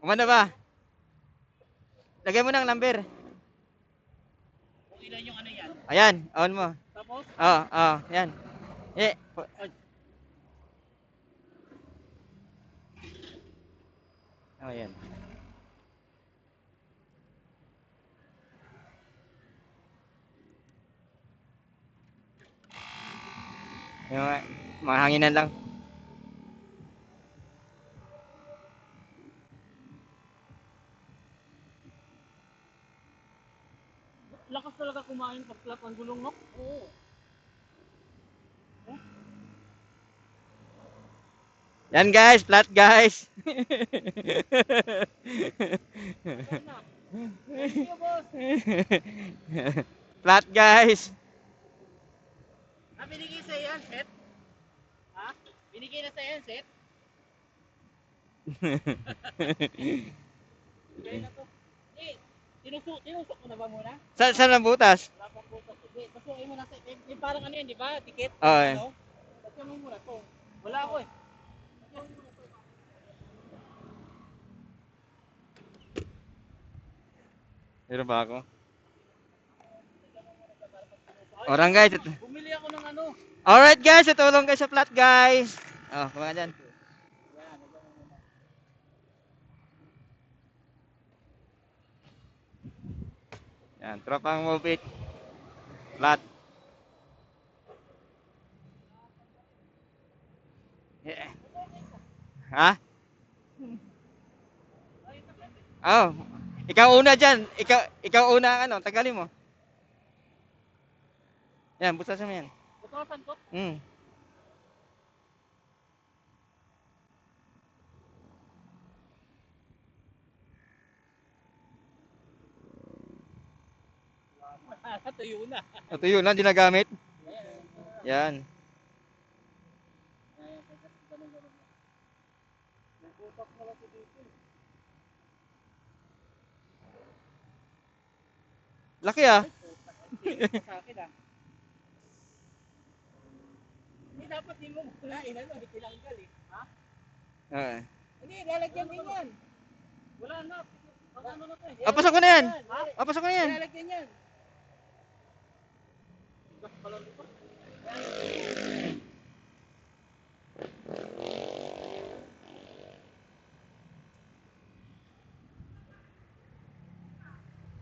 Umanda ba? Lagay mo ng number. Kung ilan yung ano yan. Ayan, on mo. Tapos, Yan. Eh, ay, yan. Yung mga hanginan lang. lakas talaga kumain pag flat ang gulong, no? Oo. Yan guys, flat guys. Ayan na. Thank you, boss. Flat guys. Binigay sa yan, set? Ha? Binigay na sa yan, set? Bigay na to. Eh, tinusok mo na ba muna? Saan ang butas? Dapat bukas. Sige, pasukin mo na sa... May parang ano yan, di ba? Tikit? Oo, eh. Ano? Pasukin mo muna to. Wala ako eh. Pasukin mo muna to. Meron ba ako? Orang guys. Bumili ako ng ano. Alright guys, tutulong kayo sa flat guys. Oh, kumain dyan. Yan, tropang move it. Flat. Yeah. Ha? Oh, ikaw una dyan. Ikaw una ang ano, tagalin mo. Yan, butasan mo yan. Bukasan ko. Hmm. Tuyo na. Ito yun, hindi nagamit. Yan. Laki ah. Sa akin ah. Hindi dapat din mo kunain ano, itinanggal eh. Ha? Hindi, lalagyan din yan. Wala na. Pag ano na to eh. Pasok ko na yan. Ha? Pasok ko na yan. Lalagyan yan.